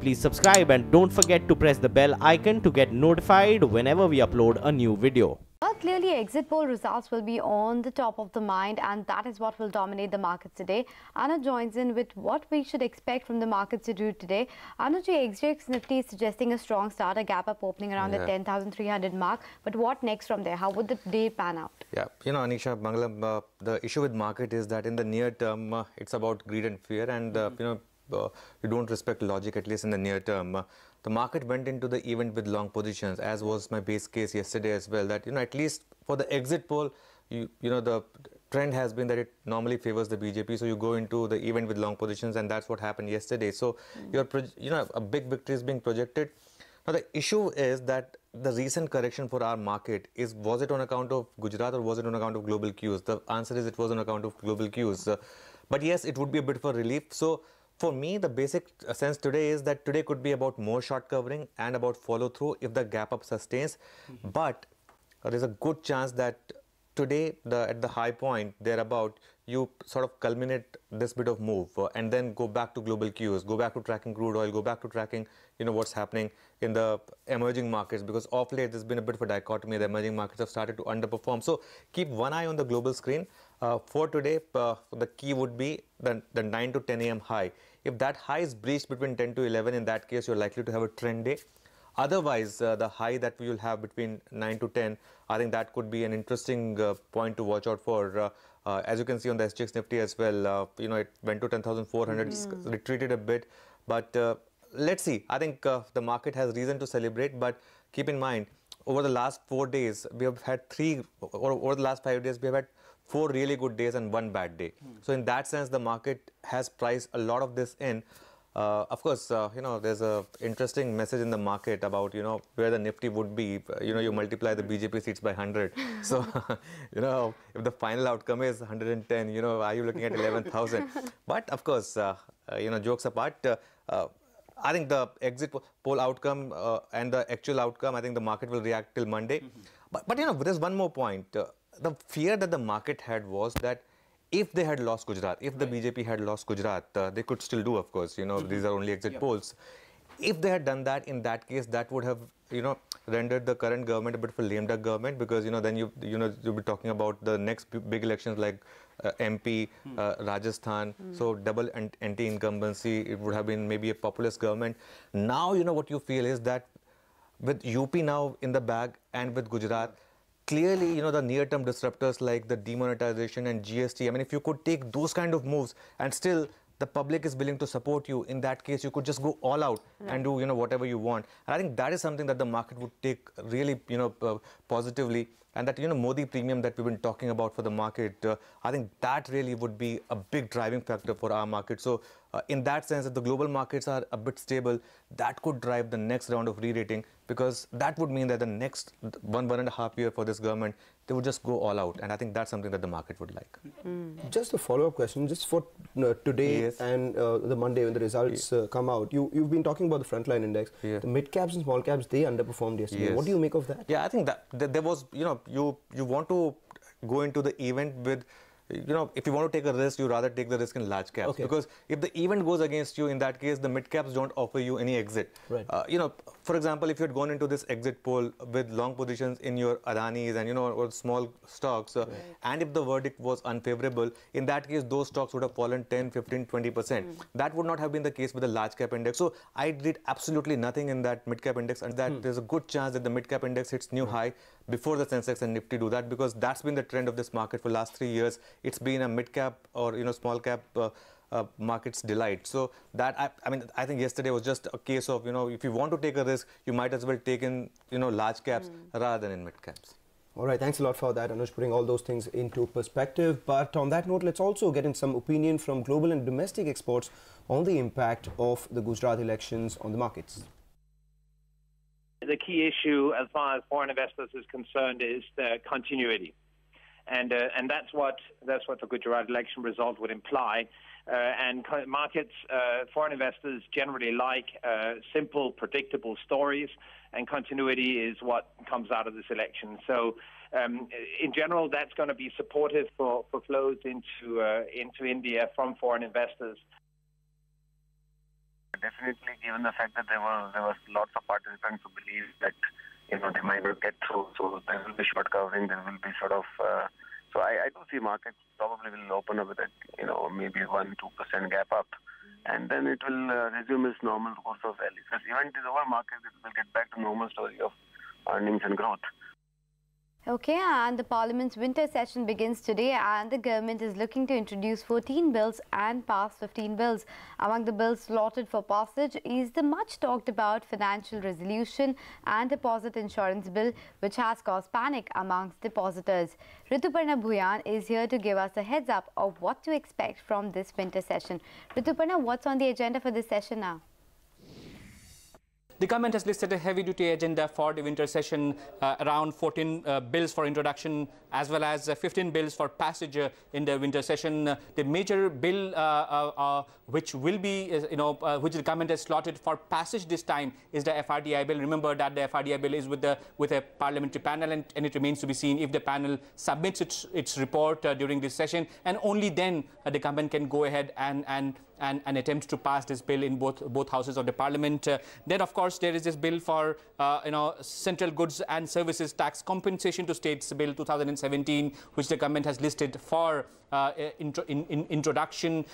please subscribe and don't forget to press the bell icon to get notified whenever we upload a new video. Well, clearly exit poll results will be on the top of the mind, and that is what will dominate the markets today. Anuj joins in with what we should expect from the markets to do today. Anuj, XJX Nifty is suggesting a strong start, a gap up opening around the 10,300 mark. But what next from there? How would the day pan out? Yeah, you know, Anisha, Mangalam, the issue with market is that in the near term, it's about greed and fear, and you don't respect logic, at least in the near term. The market went into the event with long positions, as was my base case yesterday as well, that, at least for the exit poll, the trend has been that it normally favors the BJP, so you go into the event with long positions, and that's what happened yesterday. So, a big victory is being projected. Now, the issue is that the recent correction for our market was it on account of Gujarat or was it on account of global cues? The answer is it was on account of global cues. But yes, it would be a bit of a relief. So, for me, the basic sense today is that today could be about more short covering and about follow through if the gap up sustains. But there's a good chance that today, at the high point thereabout, you sort of culminate this bit of move and then go back to global cues, go back to tracking crude oil, go back to tracking, what's happening in the emerging markets, because of late there's been a bit of a dichotomy. The emerging markets have started to underperform. So keep one eye on the global screen. For today, the key would be the 9 to 10 a.m. high. If that high is breached between 10 to 11, in that case, you're likely to have a trend day. Otherwise, the high that we will have between 9 to 10, I think that could be an interesting point to watch out for. As you can see on the SGX Nifty as well, it went to 10,400, retreated a bit. But let's see. I think the market has reason to celebrate. But keep in mind, over the last 4 days, we have had over the last 5 days, we have had 4 really good days and 1 bad day. So in that sense, the market has priced a lot of this in. Of course, there's a interesting message in the market about, where the Nifty would be. You multiply the BJP seats by 100. So, if the final outcome is 110, are you looking at 11,000? But of course, jokes apart, I think the exit poll outcome and the actual outcome, I think the market will react till Monday. But there's one more point. The fear that the market had was that if they had lost Gujarat, if the BJP had lost Gujarat, they could still do, of course, these are only exit polls. If they had done that, in that case, that would have, rendered the current government a bit of a lame duck government, because, then you'll be talking about the next big elections like MP, Rajasthan, so double anti-incumbency. It would have been maybe a populist government. Now, what you feel is that with UP now in the bag and with Gujarat, clearly, the near-term disruptors like the demonetization and GST, I mean, if you could take those kind of moves and still the public is willing to support you, in that case, you could just go all out and do, whatever you want. And I think that is something that the market would take really, positively. And that, Modi premium that we've been talking about for the market, I think that really would be a big driving factor for our market. So in that sense, if the global markets are a bit stable, that could drive the next round of re-rating, because that would mean that the next 1.5 year for this government, they would just go all out. And I think that's something that the market would like. Just a follow-up question, just for today and the Monday when the results come out. You've been talking about the frontline index. The mid-caps and small-caps, they underperformed yesterday. What do you make of that? Yeah, I think that there was, you want to go into the event with, if you want to take a risk, you rather take the risk in large caps. Because if the event goes against you, in that case, the mid caps don't offer you any exit. For example, if you had gone into this exit poll with long positions in your Adanis and, or small stocks, and if the verdict was unfavorable, in that case, those stocks would have fallen 10, 15, 20%. That would not have been the case with the large cap index. So I did absolutely nothing in that mid cap index, and that there's a good chance that the mid cap index hits new high before the Sensex and Nifty do that, because that's been the trend of this market for the last 3 years. It's been a mid-cap or, small-cap market's delight. So that, I think yesterday was just a case of, if you want to take a risk, you might as well take in, large caps rather than in mid-caps. All right, thanks a lot for that, Anuj, putting all those things into perspective. But on that note, let's also get in some opinion from global and domestic experts on the impact of the Gujarat elections on the markets. The key issue as far as foreign investors is concerned is the continuity. And that's what the Gujarat election result would imply. And markets, foreign investors generally like simple, predictable stories, and continuity is what comes out of this election. So, in general, that's going to be supportive for flows into India from foreign investors. definitely, given the fact that there was lots of participants who believe that they might not get through, so there will be short covering, there will be sort of. So I do see markets probably will open up with a maybe 1-2% gap up, and then it will resume its normal course of rally. Because event is over, market will get back to normal story of earnings and growth. Okay, and the Parliament's winter session begins today, and the government is looking to introduce 14 bills and pass 15 bills. Among the bills slotted for passage is the much talked about financial resolution and deposit insurance bill, which has caused panic amongst depositors. Rituparna Bhuyan is here to give us a heads up of what to expect from this winter session. Rituparna, what's on the agenda for this session now? The government has listed a heavy-duty agenda for the winter session, around 14 bills for introduction, as well as 15 bills for passage in the winter session. The major bill which will be, which the government has slotted for passage this time is the FRDI bill. Remember that the FRDI bill is with a parliamentary panel, and it remains to be seen if the panel submits its report during this session, and only then the government can go ahead and attempt to pass this bill in both houses of the parliament. Then, of course, there is this bill for central goods and services tax compensation to states, bill 2017, which the government has listed for introduction.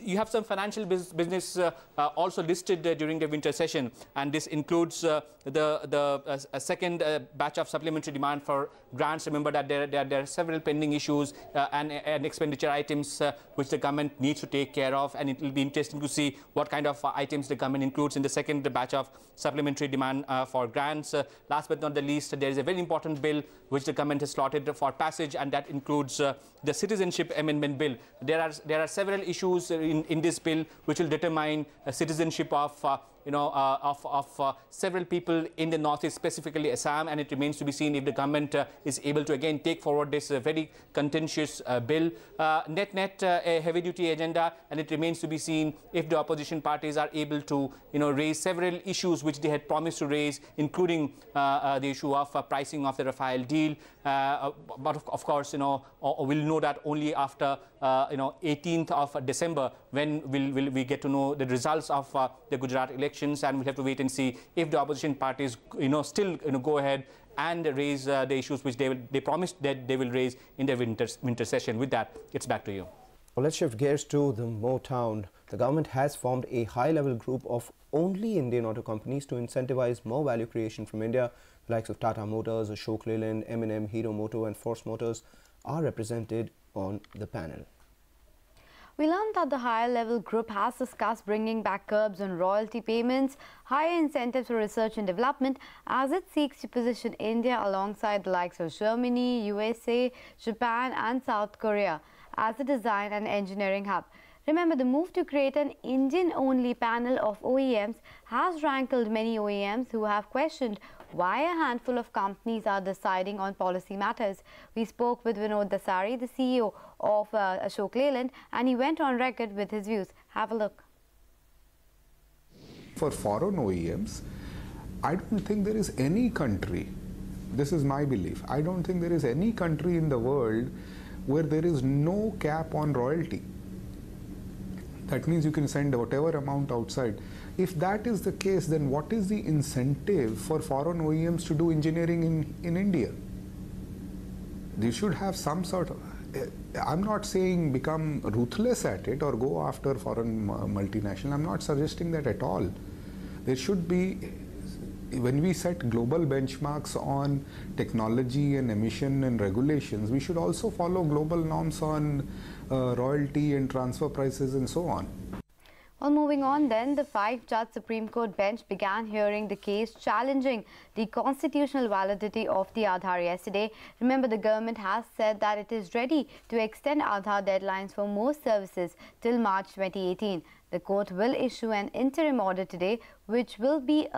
You have some financial business also listed during the winter session, and this includes the second batch of supplementary demand for grants. Remember that there are several pending issues and expenditure items which the government needs to take care of, and it will be interesting to see what kind of items the government includes in the second batch of supplementary demand for grants. Last but not the least, there is a very important bill which the government has slotted for passage, and that includes the Citizenship Amendment Bill. There are several issues in this bill which will determine citizenship of several people in the northeast, specifically Assam, and it remains to be seen if the government is able to again take forward this very contentious bill. Net a heavy-duty agenda, and it remains to be seen if the opposition parties are able to raise several issues which they had promised to raise, including the issue of pricing of the Rafale deal. But of course, we'll know that only after 18th of December, when will we get to know the results of the Gujarat elections, and we'll have to wait and see if the opposition parties still go ahead and raise the issues which they promised that they will raise in the winter session. With that, it's back to you. Well, let's shift gears to the Motown. The government has formed a high-level group of only Indian auto companies to incentivize more value creation from India. The likes of Tata Motors, Ashok Leyland, M&M, Hero Moto and Force Motors are represented on the panel. We learned that the higher-level group has discussed bringing back curbs on royalty payments, higher incentives for research and development, as it seeks to position India alongside the likes of Germany, USA, Japan and South Korea as a design and engineering hub. Remember, the move to create an Indian-only panel of OEMs has rankled many OEMs who have questioned why a handful of companies are deciding on policy matters. We spoke with Vinod Dasari, the CEO of Ashok Leyland, and he went on record with his views. Have a look. For foreign OEMs, I don't think there is any country, this is my belief, I don't think there is any country in the world where there is no cap on royalty. That means you can send whatever amount outside. If that is the case, then what is the incentive for foreign OEMs to do engineering in India? They should have some sort of, I'm not saying become ruthless at it or go after foreign multinational. I'm not suggesting that at all. There should be, when we set global benchmarks on technology and emission and regulations, we should also follow global norms on royalty and transfer prices and so on. Well, moving on then, the 5-judge Supreme Court bench began hearing the case challenging the constitutional validity of the Aadhaar yesterday. Remember, the government has said that it is ready to extend Aadhaar deadlines for most services till March 2018. The court will issue an interim order today, which will be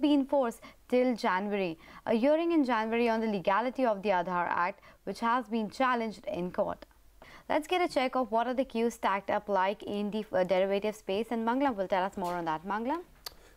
in force till January. A hearing in January on the legality of the Aadhaar Act, which has been challenged in court. Let's get a check of what are the queues stacked up like in the derivative space, and Manglam will tell us more on that. Manglam?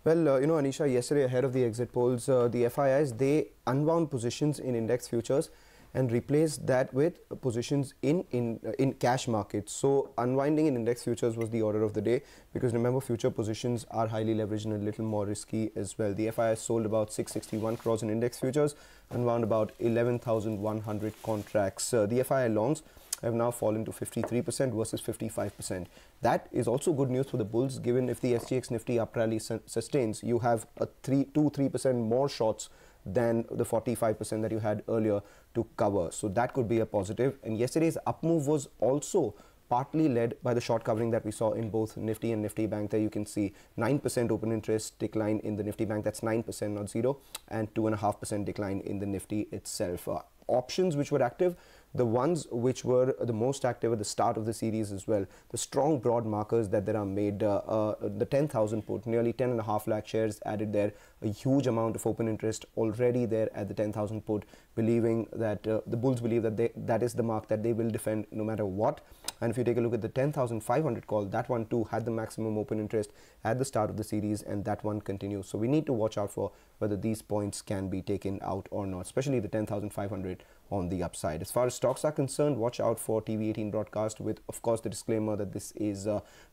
Well, Anisha, yesterday ahead of the exit polls, the FIIs, they unwound positions in index futures and replaced that with positions in cash markets. So unwinding in index futures was the order of the day, because remember, future positions are highly leveraged and a little more risky as well. The FII sold about 661 crores in index futures, unwound about 11,100 contracts. The FII longs have now fallen to 53% versus 55%. That is also good news for the bulls, given if the SGX Nifty up rally sustains, you have a 2-3% more shorts than the 45% that you had earlier to cover. So that could be a positive. And yesterday's up move was also partly led by the short covering that we saw in both Nifty and Nifty Bank. There you can see 9% open interest decline in the Nifty Bank. That's 9%, not 0, and 2.5% decline in the Nifty itself. Options which were active, the ones which were the most active at the start of the series as well, the strong broad markers that there are made, the 10,000 put, nearly 10.5 lakh shares added there, a huge amount of open interest already there at the 10,000 put, believing that the bulls believe that that is the mark that they will defend no matter what. And if you take a look at the 10,500 call, that one too had the maximum open interest at the start of the series, and that one continues. So we need to watch out for whether these points can be taken out or not, especially the 10,500 on the upside. As far as stocks are concerned, watch out for TV18 broadcast, with of course the disclaimer that this is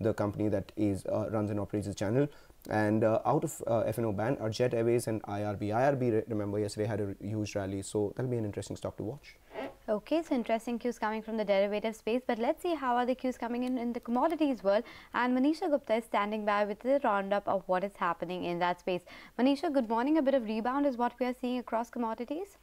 the company that is runs and operates the channel. And out of F&O ban are Jet Airways and IRB. IRB, remember, yesterday had a huge rally, so that'll be an interesting stock to watch. Okay, so interesting cues coming from the derivative space, but let's see how are the cues coming in the commodities world. And Manisha Gupta is standing by with the roundup of what is happening in that space. Manisha, good morning. A bit of rebound is what we are seeing across commodities.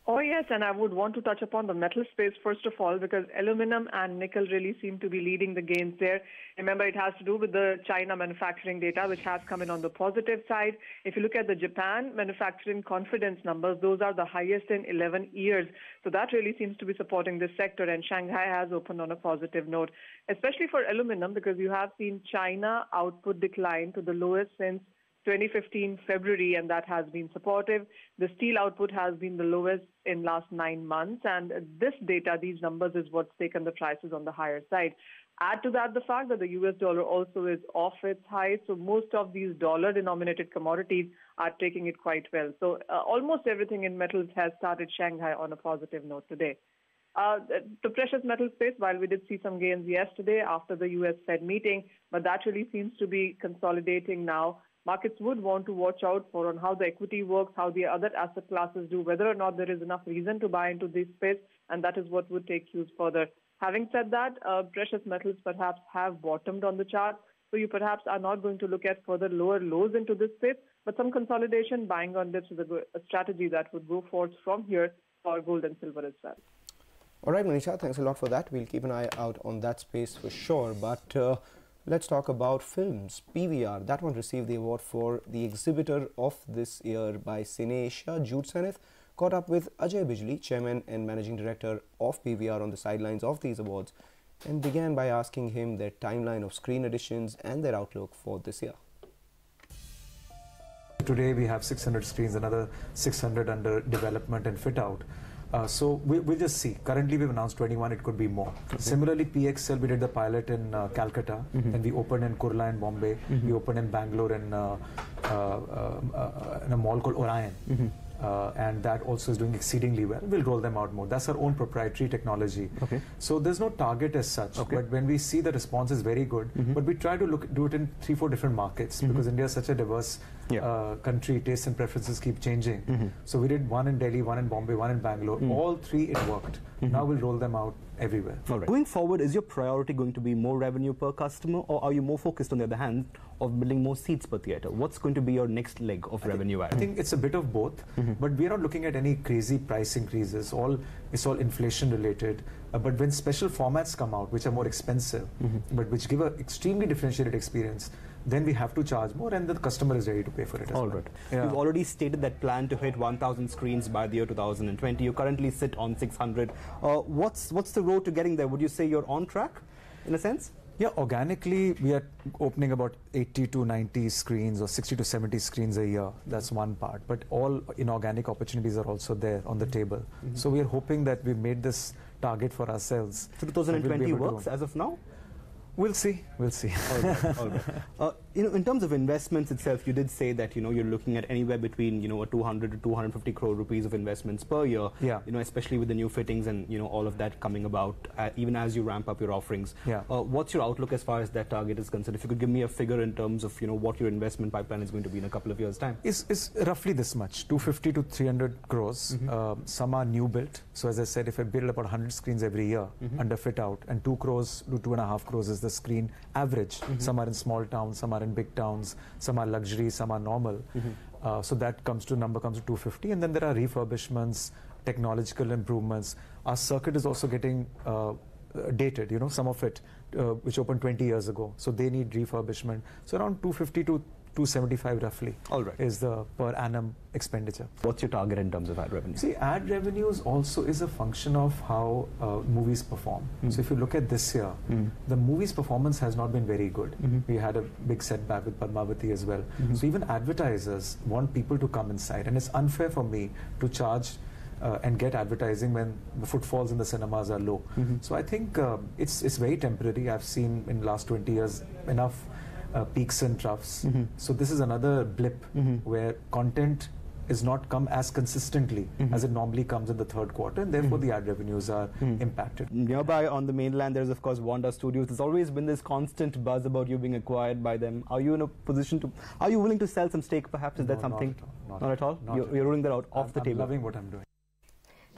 Oh, yes, and I would want to touch upon the metal space first of all, because aluminum and nickel really seem to be leading the gains there. Remember, it has to do with the China manufacturing data, which has come in on the positive side. If you look at the Japan manufacturing confidence numbers, those are the highest in 11 years. So that really seems to be supporting this sector, and Shanghai has opened on a positive note, especially for aluminum, because you have seen China output decline to the lowest since 2015 February, and that has been supportive. The steel output has been the lowest in last 9 months, and this data, these numbers, is what's taken the prices on the higher side. Add to that the fact that the US dollar also is off its high, so most of these dollar-denominated commodities are taking it quite well. So almost everything in metals has started Shanghai on a positive note today. The precious metal space, while we did see some gains yesterday after the US Fed meeting, but that really seems to be consolidating now. Markets would want to watch out for on how the equity works, how the other asset classes do, whether or not there is enough reason to buy into this space, and that is what would take cues further. Having said that, precious metals perhaps have bottomed on the chart, so you perhaps are not going to look at further lower lows into this space, but some consolidation, buying on dips is a strategy that would go forth from here for gold and silver as well. All right, Manisha, thanks a lot for that. We'll keep an eye out on that space for sure, but let's talk about films. PVR, that one received the award for the exhibitor of this year by Cine Asia. Jude Seneth caught up with Ajay Bijli, chairman and managing director of PVR, on the sidelines of these awards, and began by asking him their timeline of screen additions and their outlook for this year. Today we have 600 screens, another 600 under development and fit out. So we'll just see. Currently we've announced 21, it could be more. Similarly, PXL, we did the pilot in Calcutta, and we opened in Kurla in Bombay, we opened in Bangalore in a mall called Orion. And that also is doing exceedingly well. We'll roll them out more. That's our own proprietary technology. So there's no target as such, but when we see the response is very good, but we try to do it in 3-4 different markets, because India is such a diverse country, tastes and preferences keep changing. So we did one in Delhi, one in Bombay, one in Bangalore. All 3 it worked. Now we'll roll them out everywhere. Going forward, is your priority going to be more revenue per customer, or are you more focused, on the other hand, of building more seats per theatre? What's going to be your next leg of revenue add? I think it's a bit of both, but we are not looking at any crazy price increases. It's all inflation related. But when special formats come out, which are more expensive, but which give an extremely differentiated experience, then we have to charge more, and the customer is ready to pay for it as well. You've already stated that plan to hit 1,000 screens by the year 2020. You currently sit on 600. What's the road to getting there? Would you say you're on track, in a sense? Yeah, organically, we are opening about 80 to 90 screens or 60 to 70 screens a year. That's one part. But all inorganic opportunities are also there on the table. So we are hoping that we've made this target for ourselves. So 2020 works as of now? We'll see. We'll see. All right. in terms of investments itself, you did say that, you're looking at anywhere between, a 200 to 250 crore rupees of investments per year, especially with the new fittings and, all of that coming about, even as you ramp up your offerings. What's your outlook as far as that target is concerned? If you could give me a figure in terms of, what your investment pipeline is going to be in a couple of years' time. It's roughly this much, 250 to 300 crores. Some are new built. So as I said, if I build about 100 screens every year under fit out, and 2 crores to 2.5 crores is the screen average. Some are in small towns, some are in big towns, some are luxury, some are normal. So that number comes to 250. And then there are refurbishments, technological improvements. Our circuit is also getting dated, some of it, which opened 20 years ago. So they need refurbishment. So around 250 to 275 roughly is the per annum expenditure. What's your target in terms of ad revenue? See, ad revenues also is a function of how movies perform. So if you look at this year, the movies performance has not been very good. We had a big setback with Padmavati as well. So even advertisers want people to come inside, and it's unfair for me to charge and get advertising when the footfalls in the cinemas are low. So I think it's very temporary. I've seen in the last 20 years enough peaks and troughs. So this is another blip where content is not come as consistently as it normally comes in the third quarter, and therefore the ad revenues are impacted. Nearby on the mainland, there's of course Wanda Studios. There's always been this constant buzz about you being acquired by them. Are you in a position to, are you willing to sell some stake perhaps? Is that something? Not at all? You're ruling that out off the table? I'm loving what I'm doing.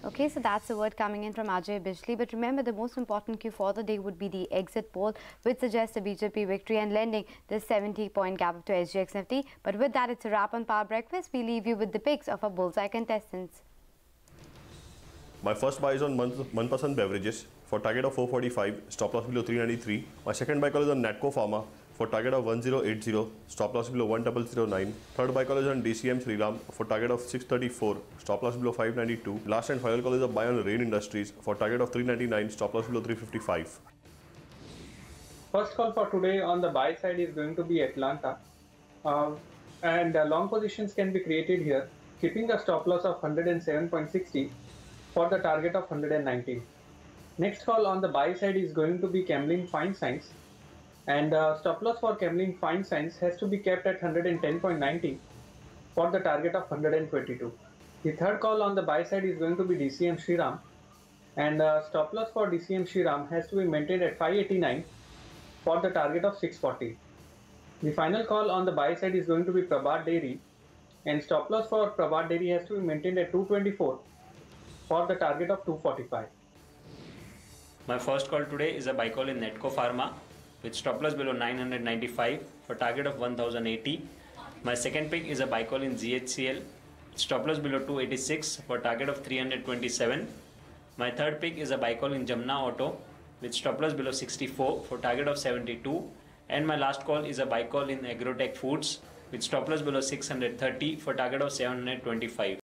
Okay, so that's the word coming in from Ajay Bijli. But remember, the most important cue for the day would be the exit poll, which suggests a BJP victory and lending this 70-point gap up to SGX Nifty. But with that, it's a wrap on Power Breakfast. We leave you with the picks of our bullseye contestants. My first buy is on Manpasand Beverages for target of 445, stop loss below 393. My second buy call is on Natco Pharma for target of 1080, stop loss below 1009. Third buy call is on DCM Sriram for target of 634, stop loss below 592. Last and final call is a buy on Rain Industries for target of 399, stop loss below 355. First call for today on the buy side is going to be Atlanta, and long positions can be created here, keeping a stop loss of 107.60 for the target of 119. Next call on the buy side is going to be Camlin Fine Science, and stop loss for Camlin Fine Science has to be kept at 110.90 for the target of 122. The third call on the buy side is going to be DCM Shriram, and stop loss for DCM Shriram has to be maintained at 589 for the target of 640. The final call on the buy side is going to be Prabhat Dairy, and stop loss for Prabhat Dairy has to be maintained at 224 for the target of 245. My first call today is a buy call in Natco Pharma with stop loss below 995 for target of 1080. My second pick is a buy call in GHCL, stop loss below 286 for target of 327. My third pick is a buy call in Jamna Auto with stop loss below 64 for target of 72. And my last call is a buy call in Agrotech Foods with stop loss below 630 for target of 725.